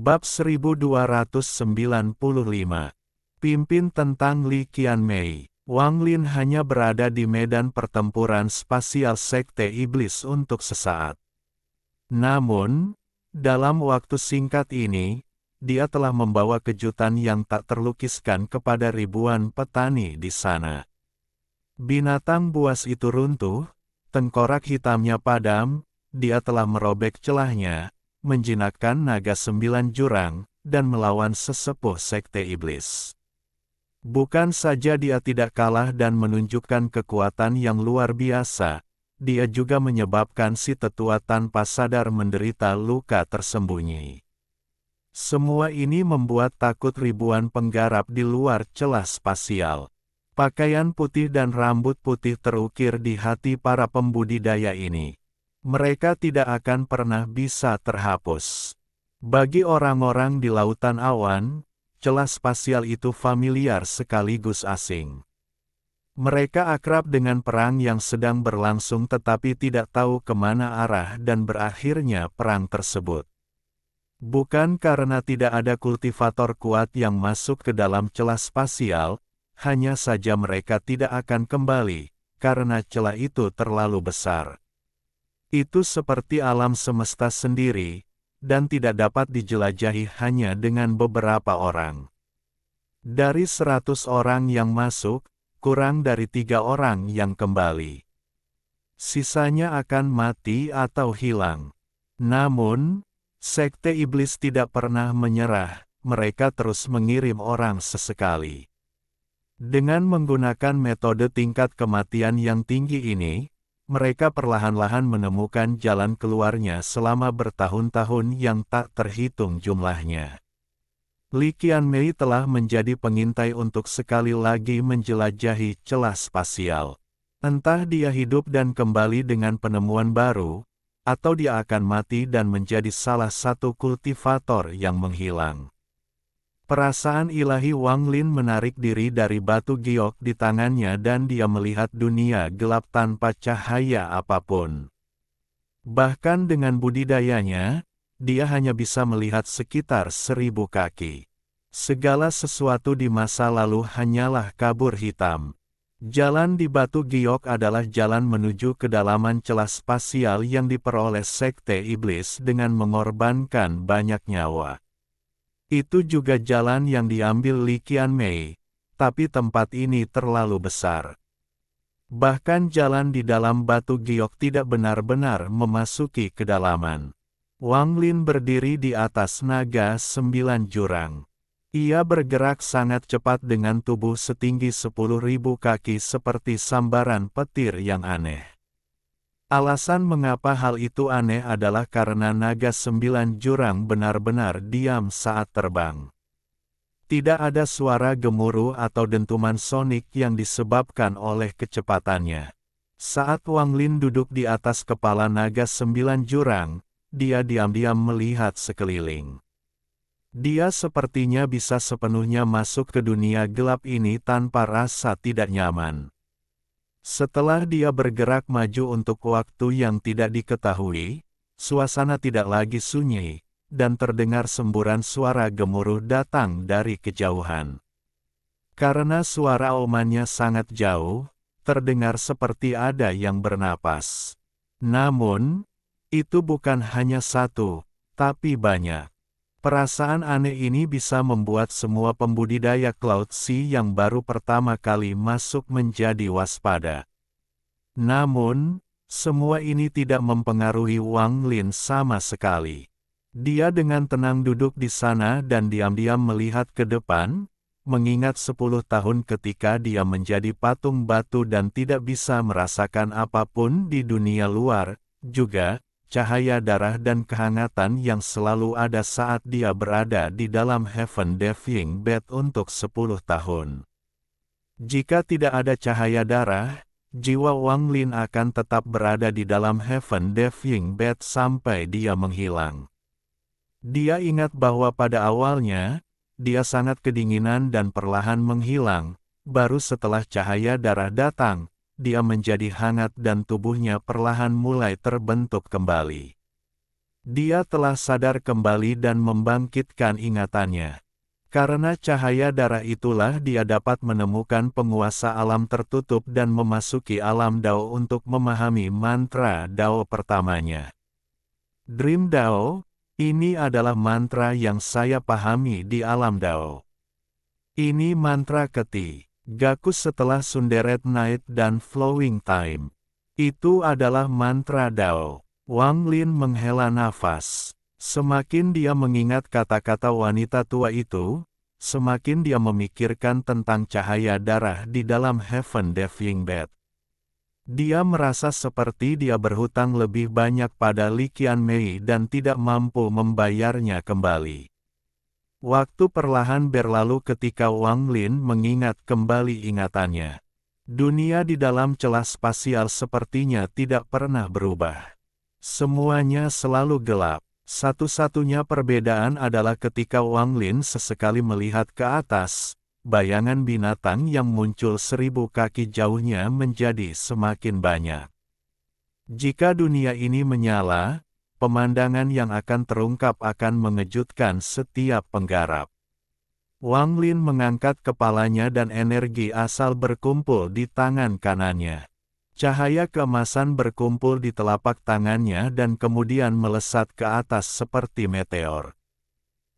Bab 1295. Pimpin tentang Li Qianmei. Wang Lin hanya berada di medan pertempuran spasial Sekte Iblis untuk sesaat. Namun, dalam waktu singkat ini, dia telah membawa kejutan yang tak terlukiskan kepada ribuan petani di sana. Binatang buas itu runtuh, tengkorak hitamnya padam, dia telah merobek celahnya, menjinakkan naga 9 jurang, dan melawan sesepuh Sekte Iblis. Bukan saja dia tidak kalah dan menunjukkan kekuatan yang luar biasa, dia juga menyebabkan si tetua tanpa sadar menderita luka tersembunyi. Semua ini membuat takut ribuan penggarap di luar celah spasial. Pakaian putih dan rambut putih terukir di hati para pembudidaya ini. Mereka tidak akan pernah bisa terhapus. Bagi orang-orang di lautan awan, celah spasial itu familiar sekaligus asing. Mereka akrab dengan perang yang sedang berlangsung tetapi tidak tahu kemana arah dan berakhirnya perang tersebut. Bukan karena tidak ada kultivator kuat yang masuk ke dalam celah spasial, hanya saja mereka tidak akan kembali, karena celah itu terlalu besar. Itu seperti alam semesta sendiri, dan tidak dapat dijelajahi hanya dengan beberapa orang. Dari 100 orang yang masuk, kurang dari 3 orang yang kembali. Sisanya akan mati atau hilang. Namun, Sekte Iblis tidak pernah menyerah, mereka terus mengirim orang sesekali. Dengan menggunakan metode tingkat kematian yang tinggi ini, mereka perlahan-lahan menemukan jalan keluarnya selama bertahun-tahun yang tak terhitung jumlahnya. Li Qianmei telah menjadi pengintai untuk sekali lagi menjelajahi celah spasial. Entah dia hidup dan kembali dengan penemuan baru, atau dia akan mati dan menjadi salah satu kultivator yang menghilang. Perasaan ilahi Wang Lin menarik diri dari batu giok di tangannya dan dia melihat dunia gelap tanpa cahaya apapun. Bahkan dengan budidayanya, dia hanya bisa melihat sekitar 1000 kaki. Segala sesuatu di masa lalu hanyalah kabur hitam. Jalan di batu giok adalah jalan menuju kedalaman celah spasial yang diperoleh Sekte Iblis dengan mengorbankan banyak nyawa. Itu juga jalan yang diambil Li Qianmei, tapi tempat ini terlalu besar. Bahkan jalan di dalam batu giok tidak benar-benar memasuki kedalaman. Wang Lin berdiri di atas naga 9 jurang. Ia bergerak sangat cepat dengan tubuh setinggi 10.000 kaki seperti sambaran petir yang aneh. Alasan mengapa hal itu aneh adalah karena naga 9 jurang benar-benar diam saat terbang. Tidak ada suara gemuruh atau dentuman sonik yang disebabkan oleh kecepatannya. Saat Wang Lin duduk di atas kepala naga 9 jurang, dia diam-diam melihat sekeliling. Dia sepertinya bisa sepenuhnya masuk ke dunia gelap ini tanpa rasa tidak nyaman. Setelah dia bergerak maju untuk waktu yang tidak diketahui, suasana tidak lagi sunyi, dan terdengar semburan suara gemuruh datang dari kejauhan. Karena suara omannya sangat jauh, terdengar seperti ada yang bernapas. Namun, itu bukan hanya satu, tapi banyak. Perasaan aneh ini bisa membuat semua pembudidaya Cloud Sea yang baru pertama kali masuk menjadi waspada. Namun, semua ini tidak mempengaruhi Wang Lin sama sekali. Dia dengan tenang duduk di sana dan diam-diam melihat ke depan, mengingat 10 tahun ketika dia menjadi patung batu dan tidak bisa merasakan apapun di dunia luar, juga cahaya darah dan kehangatan yang selalu ada saat dia berada di dalam Heaven Diving Bed untuk 10 tahun. Jika tidak ada cahaya darah, jiwa Wang Lin akan tetap berada di dalam Heaven Diving Bed sampai dia menghilang. Dia ingat bahwa pada awalnya, dia sangat kedinginan dan perlahan menghilang, baru setelah cahaya darah datang, dia menjadi hangat dan tubuhnya perlahan mulai terbentuk kembali. Dia telah sadar kembali dan membangkitkan ingatannya. Karena cahaya darah itulah dia dapat menemukan penguasa alam tertutup dan memasuki alam Dao untuk memahami mantra Dao pertamanya. Dream Dao, ini adalah mantra yang saya pahami di alam Dao. Ini mantra Gakus setelah Sunderet Night dan Flowing Time. Itu adalah mantra Dao. Wang Lin menghela nafas. Semakin dia mengingat kata-kata wanita tua itu, semakin dia memikirkan tentang cahaya darah di dalam Heaven Diving Bed. Dia merasa seperti dia berhutang lebih banyak pada Li Qianmei dan tidak mampu membayarnya kembali. Waktu perlahan berlalu ketika Wang Lin mengingat kembali ingatannya. Dunia di dalam celah spasial sepertinya tidak pernah berubah. Semuanya selalu gelap. Satu-satunya perbedaan adalah ketika Wang Lin sesekali melihat ke atas, bayangan binatang yang muncul 1000 kaki jauhnya menjadi semakin banyak. Jika dunia ini menyala, pemandangan yang akan terungkap akan mengejutkan setiap penggarap. Wang Lin mengangkat kepalanya dan energi asal berkumpul di tangan kanannya. Cahaya keemasan berkumpul di telapak tangannya dan kemudian melesat ke atas seperti meteor.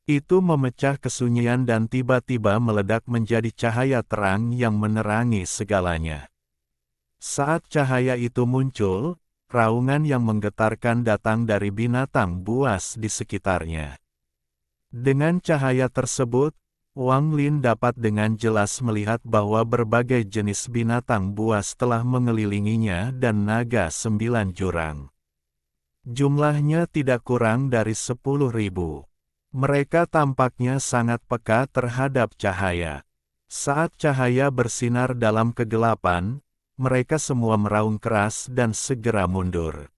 Itu memecah kesunyian dan tiba-tiba meledak menjadi cahaya terang yang menerangi segalanya. Saat cahaya itu muncul, raungan yang menggetarkan datang dari binatang buas di sekitarnya. Dengan cahaya tersebut, Wang Lin dapat dengan jelas melihat bahwa berbagai jenis binatang buas telah mengelilinginya dan naga 9 jurang. Jumlahnya tidak kurang dari 10.000. Mereka tampaknya sangat peka terhadap cahaya. Saat cahaya bersinar dalam kegelapan, mereka semua meraung keras dan segera mundur.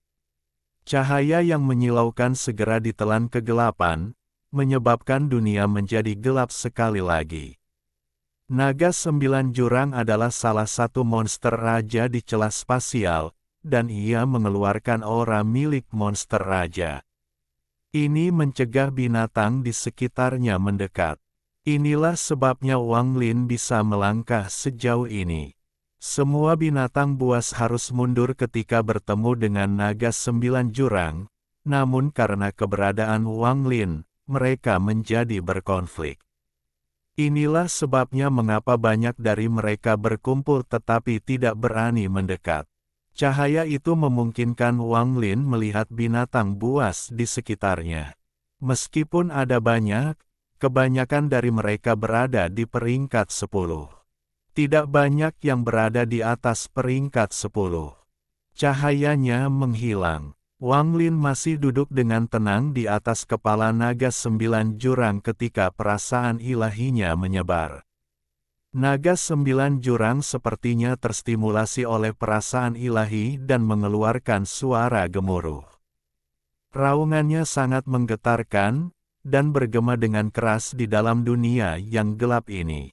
Cahaya yang menyilaukan segera ditelan kegelapan, menyebabkan dunia menjadi gelap sekali lagi. Naga 9 jurang adalah salah satu monster raja di celah spasial, dan ia mengeluarkan aura milik monster raja. Ini mencegah binatang di sekitarnya mendekat. Inilah sebabnya Wang Lin bisa melangkah sejauh ini. Semua binatang buas harus mundur ketika bertemu dengan naga 9 jurang, namun karena keberadaan Wang Lin, mereka menjadi berkonflik. Inilah sebabnya mengapa banyak dari mereka berkumpul tetapi tidak berani mendekat. Cahaya itu memungkinkan Wang Lin melihat binatang buas di sekitarnya. Meskipun ada banyak, kebanyakan dari mereka berada di peringkat 10. Tidak banyak yang berada di atas peringkat 10. Cahayanya menghilang. Wang Lin masih duduk dengan tenang di atas kepala naga 9 jurang ketika perasaan ilahinya menyebar. Naga 9 jurang sepertinya terstimulasi oleh perasaan ilahi dan mengeluarkan suara gemuruh. Raungannya sangat menggetarkan, dan bergema dengan keras di dalam dunia yang gelap ini.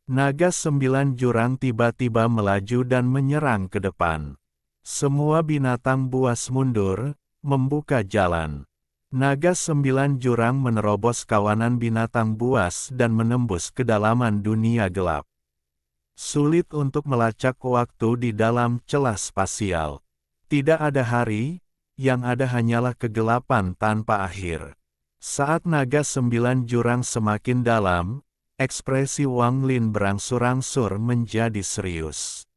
Naga 9 jurang tiba-tiba melaju dan menyerang ke depan. Semua binatang buas mundur, membuka jalan. Naga 9 jurang menerobos kawanan binatang buas dan menembus kedalaman dunia gelap. Sulit untuk melacak waktu di dalam celah spasial. Tidak ada hari, yang ada hanyalah kegelapan tanpa akhir. Saat naga 9 jurang semakin dalam, ekspresi Wang Lin berangsur-angsur menjadi serius.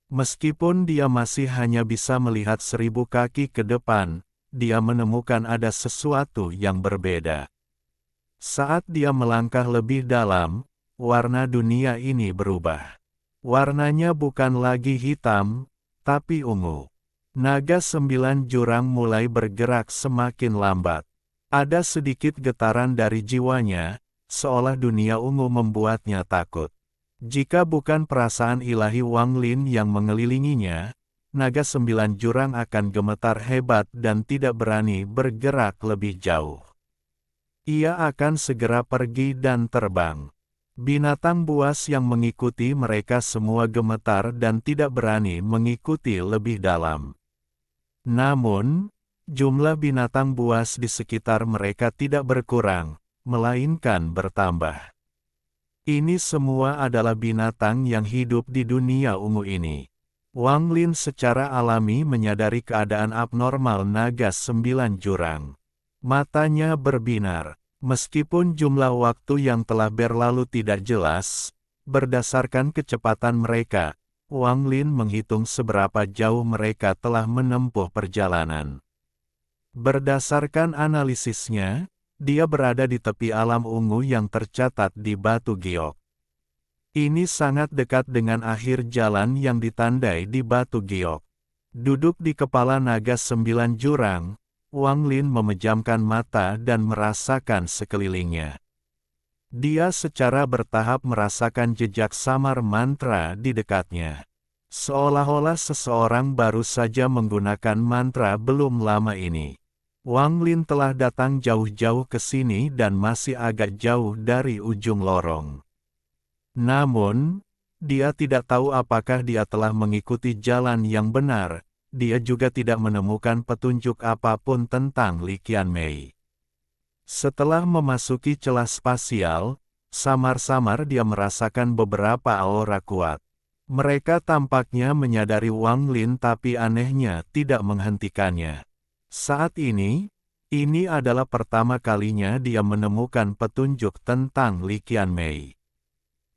Meskipun dia masih hanya bisa melihat 1000 kaki ke depan, dia menemukan ada sesuatu yang berbeda. Saat dia melangkah lebih dalam, warna dunia ini berubah. Warnanya bukan lagi hitam, tapi ungu. Naga 9 jurang mulai bergerak semakin lambat. Ada sedikit getaran dari jiwanya, seolah dunia ungu membuatnya takut. Jika bukan perasaan ilahi Wang Lin yang mengelilinginya, naga 9 jurang akan gemetar hebat dan tidak berani bergerak lebih jauh. Ia akan segera pergi dan terbang. Binatang buas yang mengikuti mereka semua gemetar dan tidak berani mengikuti lebih dalam. Namun, jumlah binatang buas di sekitar mereka tidak berkurang, melainkan bertambah. Ini semua adalah binatang yang hidup di dunia ungu ini. Wang Lin secara alami menyadari keadaan abnormal naga 9 jurang. Matanya berbinar. Meskipun jumlah waktu yang telah berlalu tidak jelas, berdasarkan kecepatan mereka, Wang Lin menghitung seberapa jauh mereka telah menempuh perjalanan. Berdasarkan analisisnya, dia berada di tepi alam ungu yang tercatat di Batu Giok. Ini sangat dekat dengan akhir jalan yang ditandai di Batu Giok. Duduk di kepala naga 9 jurang, Wang Lin memejamkan mata dan merasakan sekelilingnya. Dia secara bertahap merasakan jejak samar mantra di dekatnya. Seolah-olah seseorang baru saja menggunakan mantra belum lama ini. Wang Lin telah datang jauh-jauh ke sini dan masih agak jauh dari ujung lorong. Namun, dia tidak tahu apakah dia telah mengikuti jalan yang benar. Dia juga tidak menemukan petunjuk apapun tentang Li Qianmei. Setelah memasuki celah spasial, samar-samar dia merasakan beberapa aura kuat. Mereka tampaknya menyadari Wang Lin tapi anehnya tidak menghentikannya. Saat ini adalah pertama kalinya dia menemukan petunjuk tentang Li Qianmei.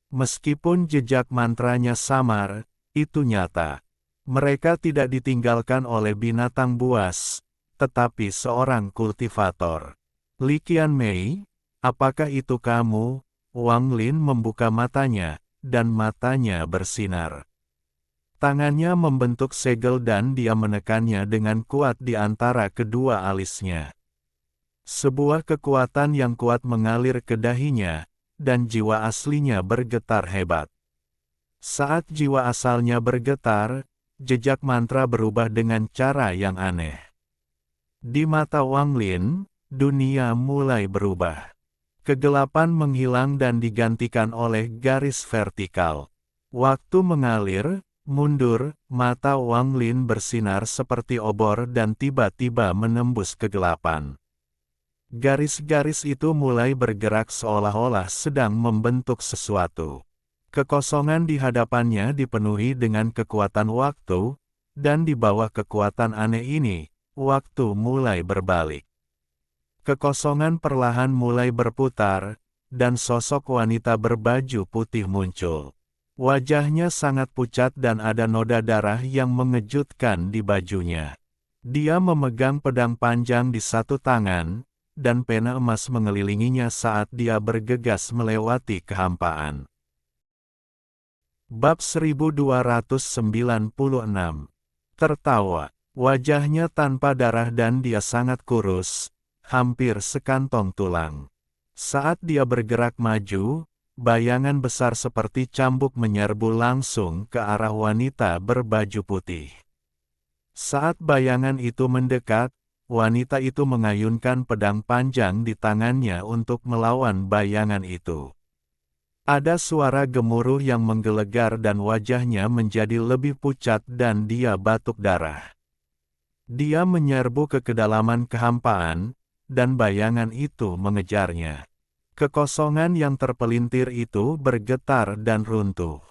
Meskipun jejak mantranya samar, itu nyata. Mereka tidak ditinggalkan oleh binatang buas, tetapi seorang kultivator. Li Qianmei, apakah itu kamu? Wang Lin membuka matanya, dan matanya bersinar. Tangannya membentuk segel dan dia menekannya dengan kuat di antara kedua alisnya. Sebuah kekuatan yang kuat mengalir ke dahinya, dan jiwa aslinya bergetar hebat. Saat jiwa asalnya bergetar, jejak mantra berubah dengan cara yang aneh. Di mata Wang Lin, dunia mulai berubah. Kegelapan menghilang dan digantikan oleh garis vertikal. Waktu mengalir, mundur, mata Wang Lin bersinar seperti obor dan tiba-tiba menembus kegelapan. Garis-garis itu mulai bergerak seolah-olah sedang membentuk sesuatu. Kekosongan di hadapannya dipenuhi dengan kekuatan waktu, dan di bawah kekuatan aneh ini, waktu mulai berbalik. Kekosongan perlahan mulai berputar, dan sosok wanita berbaju putih muncul. Wajahnya sangat pucat dan ada noda darah yang mengejutkan di bajunya. Dia memegang pedang panjang di satu tangan, dan pena emas mengelilinginya saat dia bergegas melewati kehampaan. Bab 1296. Tertawa. Wajahnya tanpa darah dan dia sangat kurus, hampir sekantong tulang. Saat dia bergerak maju, bayangan besar seperti cambuk menyerbu langsung ke arah wanita berbaju putih. Saat bayangan itu mendekat, wanita itu mengayunkan pedang panjang di tangannya untuk melawan bayangan itu. Ada suara gemuruh yang menggelegar dan wajahnya menjadi lebih pucat dan dia batuk darah. Dia menyerbu ke kedalaman kehampaan, dan bayangan itu mengejarnya. Kekosongan yang terpelintir itu bergetar dan runtuh.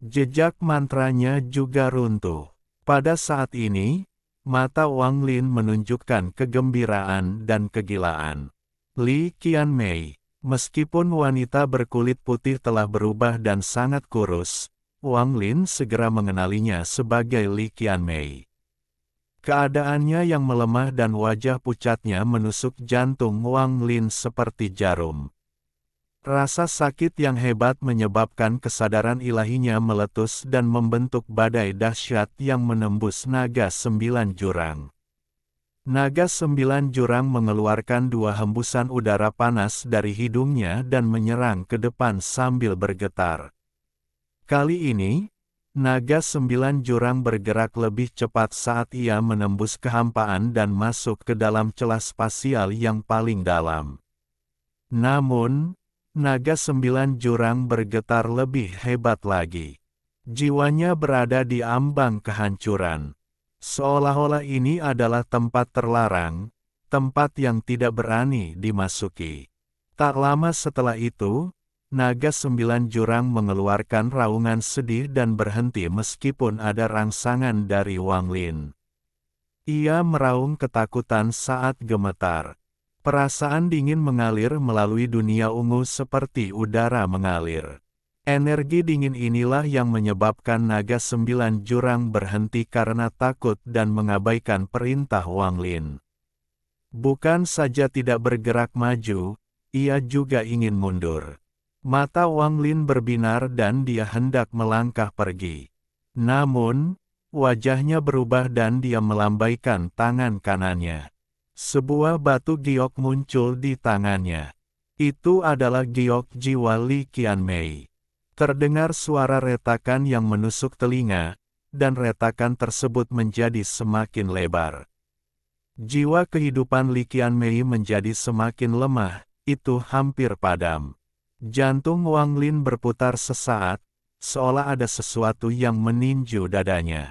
Jejak mantranya juga runtuh. Pada saat ini, mata Wang Lin menunjukkan kegembiraan dan kegilaan. Li Qianmei, meskipun wanita berkulit putih telah berubah dan sangat kurus, Wang Lin segera mengenalinya sebagai Li Qianmei. Keadaannya yang melemah dan wajah pucatnya menusuk jantung Wang Lin seperti jarum. Rasa sakit yang hebat menyebabkan kesadaran ilahinya meletus dan membentuk badai dahsyat yang menembus naga 9 jurang. Naga 9 jurang mengeluarkan 2 hembusan udara panas dari hidungnya dan menyerang ke depan sambil bergetar. Kali ini, naga 9 jurang bergerak lebih cepat saat ia menembus kehampaan dan masuk ke dalam celah spasial yang paling dalam. Namun, naga 9 jurang bergetar lebih hebat lagi. Jiwanya berada di ambang kehancuran. Seolah-olah ini adalah tempat terlarang, tempat yang tidak berani dimasuki. Tak lama setelah itu, naga 9 jurang mengeluarkan raungan sedih dan berhenti meskipun ada rangsangan dari Wang Lin. Ia meraung ketakutan saat gemetar. Perasaan dingin mengalir melalui dunia ungu seperti udara mengalir. Energi dingin inilah yang menyebabkan naga 9 jurang berhenti karena takut dan mengabaikan perintah Wang Lin. Bukan saja tidak bergerak maju, ia juga ingin mundur. Mata Wang Lin berbinar dan dia hendak melangkah pergi. Namun, wajahnya berubah dan dia melambaikan tangan kanannya. Sebuah batu giok muncul di tangannya. Itu adalah giok jiwa Li Qianmei. Terdengar suara retakan yang menusuk telinga, dan retakan tersebut menjadi semakin lebar. Jiwa kehidupan Li Qianmei menjadi semakin lemah, itu hampir padam. Jantung Wang Lin berputar sesaat, seolah ada sesuatu yang meninju dadanya.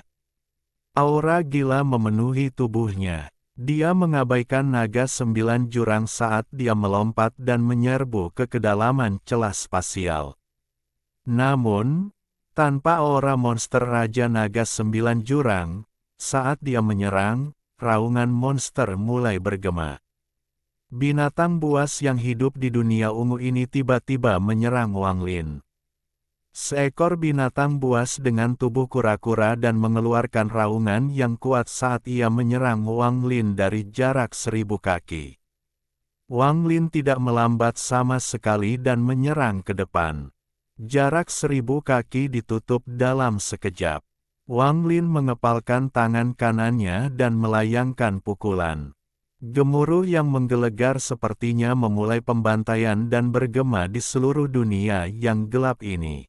Aura gila memenuhi tubuhnya. Dia mengabaikan naga 9 jurang saat dia melompat dan menyerbu ke kedalaman celah spasial. Namun, tanpa aura monster Raja Naga 9 jurang, saat dia menyerang, raungan monster mulai bergema. Binatang buas yang hidup di dunia ungu ini tiba-tiba menyerang Wang Lin. Seekor binatang buas dengan tubuh kura-kura dan mengeluarkan raungan yang kuat saat ia menyerang Wang Lin dari jarak 1000 kaki. Wang Lin tidak melambat sama sekali dan menyerang ke depan. Jarak 1000 kaki ditutup dalam sekejap. Wang Lin mengepalkan tangan kanannya dan melayangkan pukulan. Gemuruh yang menggelegar sepertinya memulai pembantaian dan bergema di seluruh dunia yang gelap ini.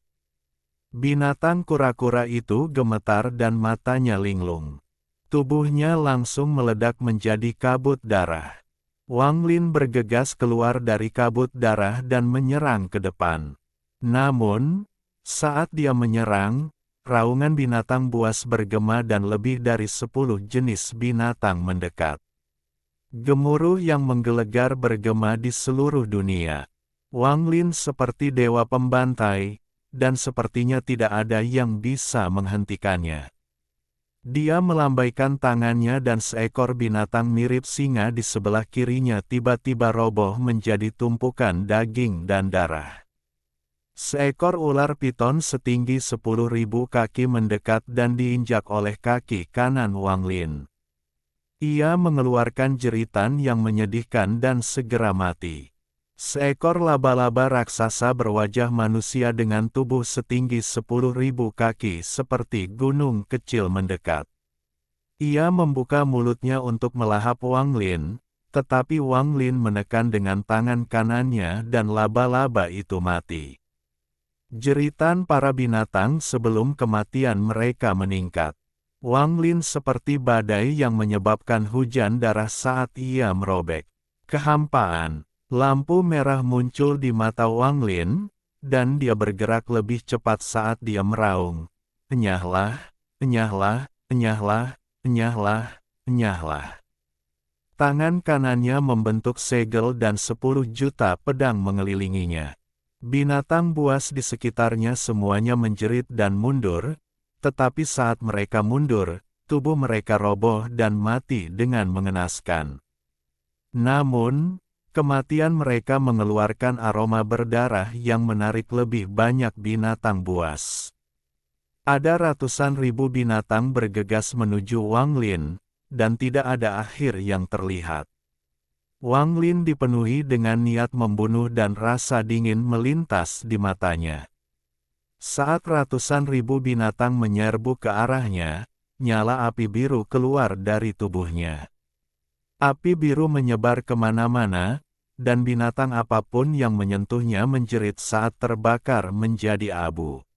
Binatang kura-kura itu gemetar dan matanya linglung. Tubuhnya langsung meledak menjadi kabut darah. Wang Lin bergegas keluar dari kabut darah dan menyerang ke depan. Namun, saat dia menyerang, raungan binatang buas bergema dan lebih dari 10 jenis binatang mendekat. Gemuruh yang menggelegar bergema di seluruh dunia. Wang Lin seperti dewa pembantai, dan sepertinya tidak ada yang bisa menghentikannya. Dia melambaikan tangannya dan seekor binatang mirip singa di sebelah kirinya tiba-tiba roboh menjadi tumpukan daging dan darah. Seekor ular piton setinggi 10.000 kaki mendekat dan diinjak oleh kaki kanan Wang Lin. Ia mengeluarkan jeritan yang menyedihkan dan segera mati. Seekor laba-laba raksasa berwajah manusia dengan tubuh setinggi 10.000 kaki seperti gunung kecil mendekat. Ia membuka mulutnya untuk melahap Wang Lin, tetapi Wang Lin menekan dengan tangan kanannya dan laba-laba itu mati. Jeritan para binatang sebelum kematian mereka meningkat. Wang Lin seperti badai yang menyebabkan hujan darah saat ia merobek. Kehampaan. Lampu merah muncul di mata Wang Lin, dan dia bergerak lebih cepat saat dia meraung. Enyahlah, enyahlah, enyahlah, enyahlah, enyahlah. Tangan kanannya membentuk segel dan 10 juta pedang mengelilinginya. Binatang buas di sekitarnya semuanya menjerit dan mundur, tetapi saat mereka mundur, tubuh mereka roboh dan mati dengan mengenaskan. Namun, kematian mereka mengeluarkan aroma berdarah yang menarik lebih banyak binatang buas. Ada ratusan ribu binatang bergegas menuju Wang Lin, dan tidak ada akhir yang terlihat. Wang Lin dipenuhi dengan niat membunuh dan rasa dingin melintas di matanya. Saat ratusan ribu binatang menyerbu ke arahnya, nyala api biru keluar dari tubuhnya. Api biru menyebar kemana-mana, dan binatang apapun yang menyentuhnya menjerit saat terbakar menjadi abu.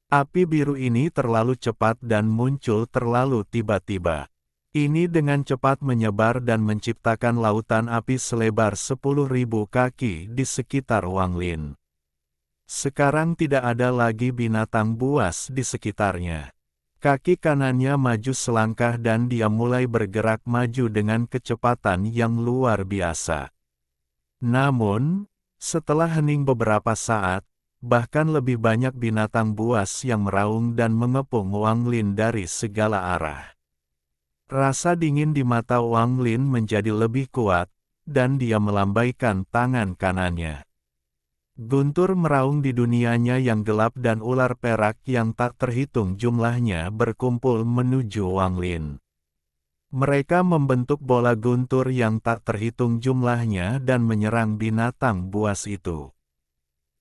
Api biru ini terlalu cepat dan muncul terlalu tiba-tiba. Ini dengan cepat menyebar dan menciptakan lautan api selebar 10.000 kaki di sekitar Wang Lin. Sekarang tidak ada lagi binatang buas di sekitarnya. Kaki kanannya maju selangkah dan dia mulai bergerak maju dengan kecepatan yang luar biasa. Namun, setelah hening beberapa saat, bahkan lebih banyak binatang buas yang meraung dan mengepung Wang Lin dari segala arah. Rasa dingin di mata Wang Lin menjadi lebih kuat, dan dia melambaikan tangan kanannya. Guntur meraung di dunianya yang gelap dan ular perak yang tak terhitung jumlahnya berkumpul menuju Wang Lin. Mereka membentuk bola guntur yang tak terhitung jumlahnya dan menyerang binatang buas itu.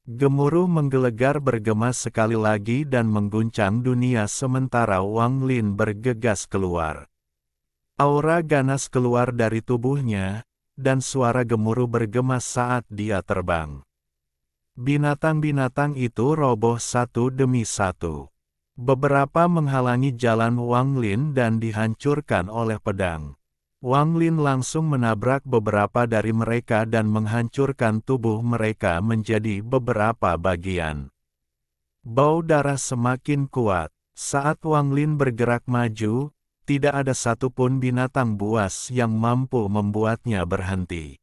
Gemuruh menggelegar bergema sekali lagi dan mengguncang dunia sementara Wang Lin bergegas keluar. Aura ganas keluar dari tubuhnya, dan suara gemuruh bergema saat dia terbang. Binatang-binatang itu roboh satu demi satu. Beberapa menghalangi jalan Wang Lin dan dihancurkan oleh pedang. Wang Lin langsung menabrak beberapa dari mereka dan menghancurkan tubuh mereka menjadi beberapa bagian. Bau darah semakin kuat. Saat Wang Lin bergerak maju, tidak ada satupun binatang buas yang mampu membuatnya berhenti.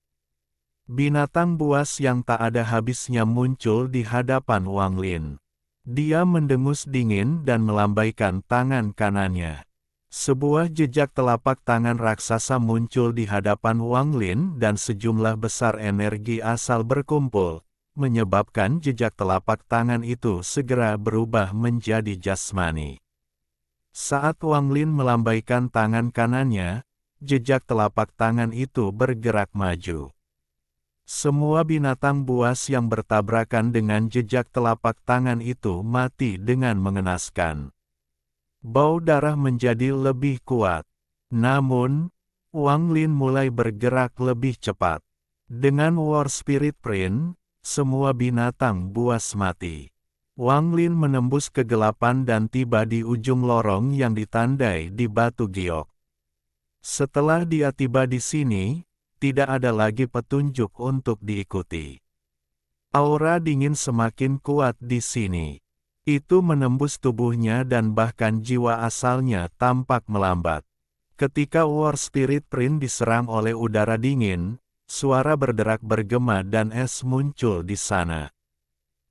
Binatang buas yang tak ada habisnya muncul di hadapan Wang Lin. Dia mendengus dingin dan melambaikan tangan kanannya. Sebuah jejak telapak tangan raksasa muncul di hadapan Wang Lin dan sejumlah besar energi asal berkumpul, menyebabkan jejak telapak tangan itu segera berubah menjadi jasmani. Saat Wang Lin melambaikan tangan kanannya, jejak telapak tangan itu bergerak maju. Semua binatang buas yang bertabrakan dengan jejak telapak tangan itu mati dengan mengenaskan. Bau darah menjadi lebih kuat. Namun, Wang Lin mulai bergerak lebih cepat. Dengan War Spirit Print, semua binatang buas mati. Wang Lin menembus kegelapan dan tiba di ujung lorong yang ditandai di batu giok. Setelah dia tiba di sini, tidak ada lagi petunjuk untuk diikuti. Aura dingin semakin kuat di sini. Itu menembus tubuhnya dan bahkan jiwa asalnya tampak melambat. Ketika War Spirit Print diserang oleh udara dingin, suara berderak bergema dan es muncul di sana.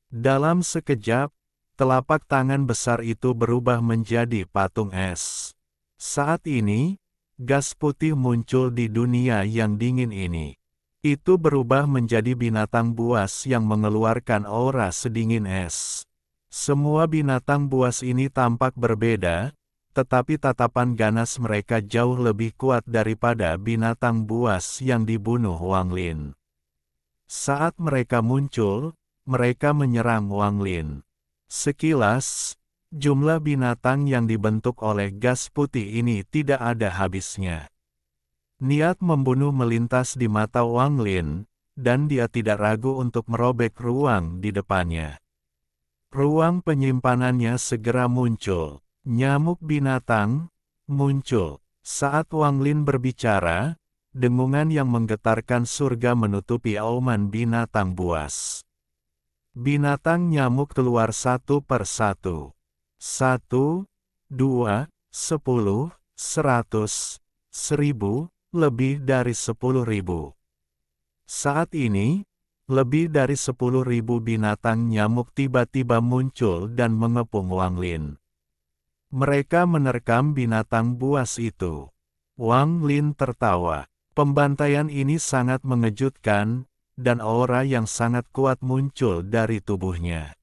Dalam sekejap, telapak tangan besar itu berubah menjadi patung es. Saat ini, gas putih muncul di dunia yang dingin ini. Itu berubah menjadi binatang buas yang mengeluarkan aura sedingin es. Semua binatang buas ini tampak berbeda, tetapi tatapan ganas mereka jauh lebih kuat daripada binatang buas yang dibunuh Wang Lin. Saat mereka muncul, mereka menyerang Wang Lin. Sekilas, jumlah binatang yang dibentuk oleh gas putih ini tidak ada habisnya. Niat membunuh melintas di mata Wang Lin, dan dia tidak ragu untuk merobek ruang di depannya. Ruang penyimpanannya segera muncul. Nyamuk binatang muncul. Saat Wang Lin berbicara, dengungan yang menggetarkan surga menutupi auman binatang buas. Binatang nyamuk keluar satu per satu. 1, 2, 10, 100, 1000, lebih dari 10.000. Saat ini, lebih dari 10.000 binatang nyamuk tiba-tiba muncul dan mengepung Wang Lin. Mereka menerkam binatang buas itu. Wang Lin tertawa. Pembantaian ini sangat mengejutkan, dan aura yang sangat kuat muncul dari tubuhnya.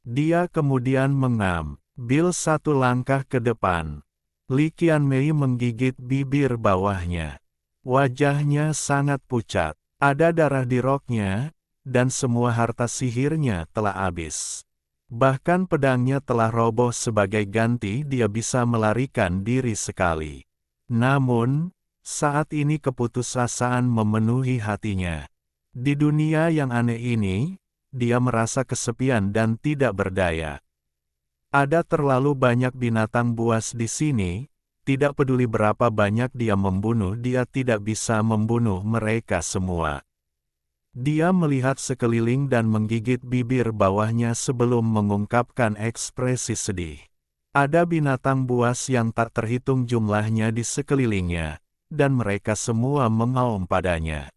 Dia kemudian mengambil satu langkah ke depan. Li Qianmei menggigit bibir bawahnya. Wajahnya sangat pucat. Ada darah di roknya, dan semua harta sihirnya telah habis. Bahkan pedangnya telah roboh sebagai ganti dia bisa melarikan diri sekali. Namun, saat ini keputusasaan memenuhi hatinya. Di dunia yang aneh ini, dia merasa kesepian dan tidak berdaya. Ada terlalu banyak binatang buas di sini, tidak peduli berapa banyak dia membunuh, dia tidak bisa membunuh mereka semua. Dia melihat sekeliling dan menggigit bibir bawahnya sebelum mengungkapkan ekspresi sedih. Ada binatang buas yang tak terhitung jumlahnya di sekelilingnya, dan mereka semua mengaum padanya.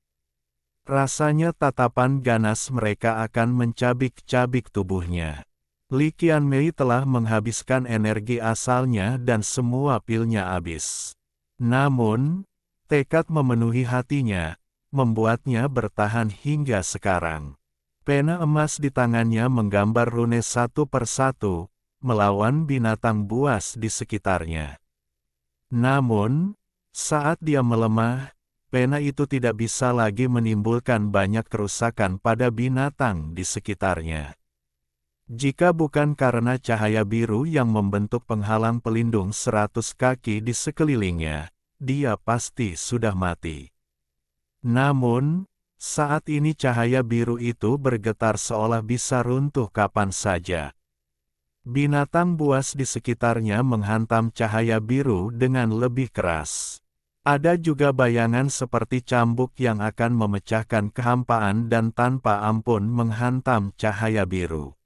Rasanya tatapan ganas mereka akan mencabik-cabik tubuhnya. Li Qianmei telah menghabiskan energi asalnya dan semua pilnya habis. Namun, tekad memenuhi hatinya, membuatnya bertahan hingga sekarang. Pena emas di tangannya menggambar rune satu persatu, melawan binatang buas di sekitarnya. Namun, saat dia melemah, pena itu tidak bisa lagi menimbulkan banyak kerusakan pada binatang di sekitarnya. Jika bukan karena cahaya biru yang membentuk penghalang pelindung 100 kaki di sekelilingnya, dia pasti sudah mati. Namun, saat ini cahaya biru itu bergetar seolah bisa runtuh kapan saja. Binatang buas di sekitarnya menghantam cahaya biru dengan lebih keras. Ada juga bayangan seperti cambuk yang akan memecahkan kehampaan dan tanpa ampun menghantam cahaya biru.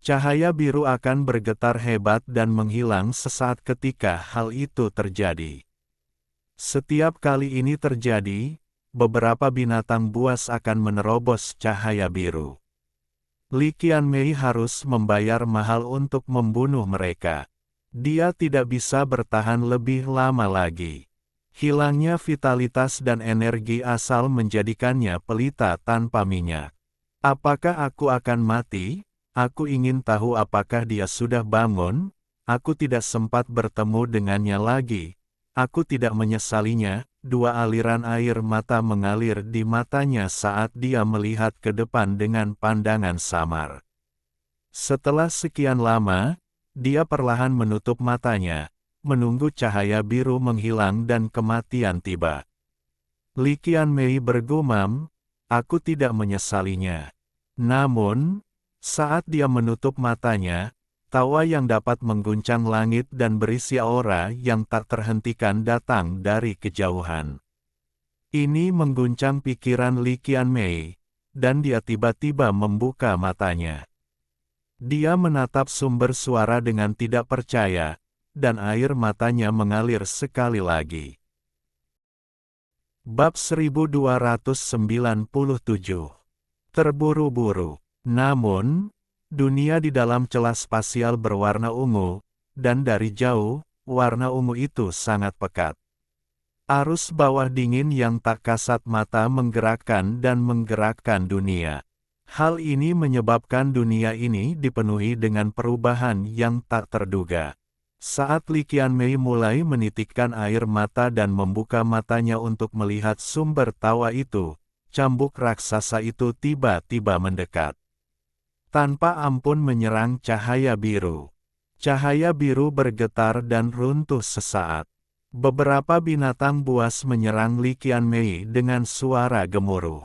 Cahaya biru akan bergetar hebat dan menghilang sesaat ketika hal itu terjadi. Setiap kali ini terjadi, beberapa binatang buas akan menerobos cahaya biru. Li Qianmei harus membayar mahal untuk membunuh mereka. Dia tidak bisa bertahan lebih lama lagi. Hilangnya vitalitas dan energi asal menjadikannya pelita tanpa minyak. Apakah aku akan mati? Aku ingin tahu apakah dia sudah bangun. Aku tidak sempat bertemu dengannya lagi. Aku tidak menyesalinya. Dua aliran air mata mengalir di matanya saat dia melihat ke depan dengan pandangan samar. Setelah sekian lama, dia perlahan menutup matanya, menunggu cahaya biru menghilang dan kematian tiba. Li Qianmei bergumam, aku tidak menyesalinya. Namun, saat dia menutup matanya, tawa yang dapat mengguncang langit dan berisi aura yang tak terhentikan datang dari kejauhan. Ini mengguncang pikiran Li Qianmei, dan dia tiba-tiba membuka matanya. Dia menatap sumber suara dengan tidak percaya, dan air matanya mengalir sekali lagi. Bab 1297. Terburu-buru. Namun, dunia di dalam celah spasial berwarna ungu, dan dari jauh, warna ungu itu sangat pekat. Arus bawah dingin yang tak kasat mata menggerakkan dan menggerakkan dunia. Hal ini menyebabkan dunia ini dipenuhi dengan perubahan yang tak terduga. Saat Li Qianmei mulai menitikkan air mata dan membuka matanya untuk melihat sumber tawa itu, cambuk raksasa itu tiba-tiba mendekat. Tanpa ampun menyerang cahaya biru. Cahaya biru bergetar dan runtuh sesaat. Beberapa binatang buas menyerang Li Qianmei dengan suara gemuruh.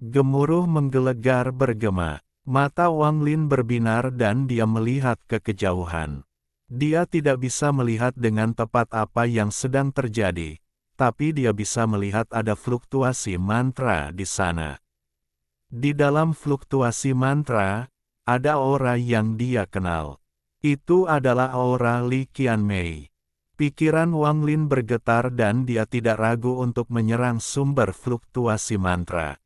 Gemuruh menggelegar bergema. Mata Wang Lin berbinar dan dia melihat ke kejauhan. Dia tidak bisa melihat dengan tepat apa yang sedang terjadi, tapi dia bisa melihat ada fluktuasi mantra di sana. Di dalam fluktuasi mantra, ada aura yang dia kenal. Itu adalah aura Li Qianmei. Pikiran Wang Lin bergetar dan dia tidak ragu untuk menyerang sumber fluktuasi mantra.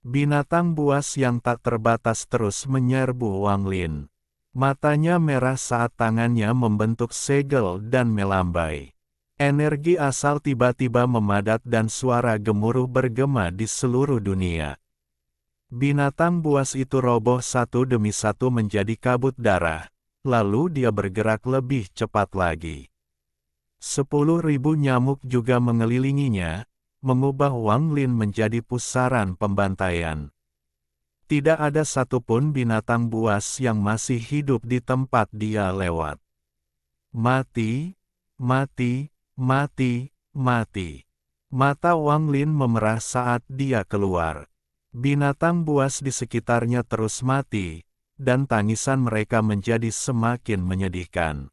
Binatang buas yang tak terbatas terus menyerbu Wang Lin. Matanya merah saat tangannya membentuk segel dan melambai. Energi asal tiba-tiba memadat dan suara gemuruh bergema di seluruh dunia. Binatang buas itu roboh satu demi satu menjadi kabut darah, lalu dia bergerak lebih cepat lagi. 10.000 nyamuk juga mengelilinginya, mengubah Wang Lin menjadi pusaran pembantaian. Tidak ada satupun binatang buas yang masih hidup di tempat dia lewat. Mati, mati, mati, mati. Mata Wang Lin memerah saat dia keluar. Binatang buas di sekitarnya terus mati, dan tangisan mereka menjadi semakin menyedihkan.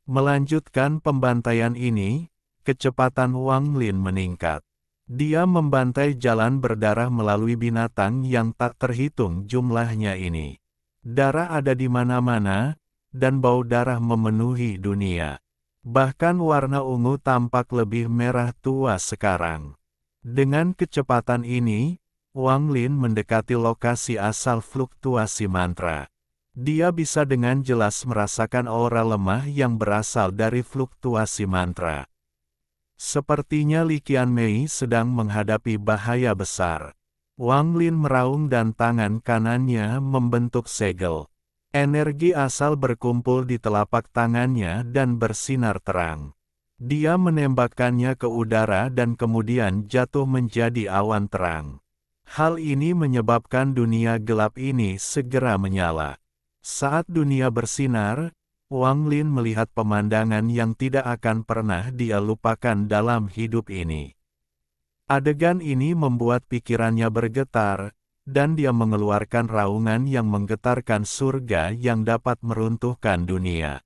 Melanjutkan pembantaian ini, kecepatan Wang Lin meningkat. Dia membantai jalan berdarah melalui binatang yang tak terhitung jumlahnya ini. Darah ada di mana-mana, dan bau darah memenuhi dunia. Bahkan warna ungu tampak lebih merah tua sekarang. Dengan kecepatan ini, Wang Lin mendekati lokasi asal fluktuasi mantra. Dia bisa dengan jelas merasakan aura lemah yang berasal dari fluktuasi mantra. Sepertinya Li Qianmei sedang menghadapi bahaya besar. Wang Lin meraung dan tangan kanannya membentuk segel. Energi asal berkumpul di telapak tangannya dan bersinar terang. Dia menembakkannya ke udara dan kemudian jatuh menjadi awan terang. Hal ini menyebabkan dunia gelap ini segera menyala. Saat dunia bersinar, Wang Lin melihat pemandangan yang tidak akan pernah dia lupakan dalam hidup ini. Adegan ini membuat pikirannya bergetar, dan dia mengeluarkan raungan yang menggetarkan surga yang dapat meruntuhkan dunia.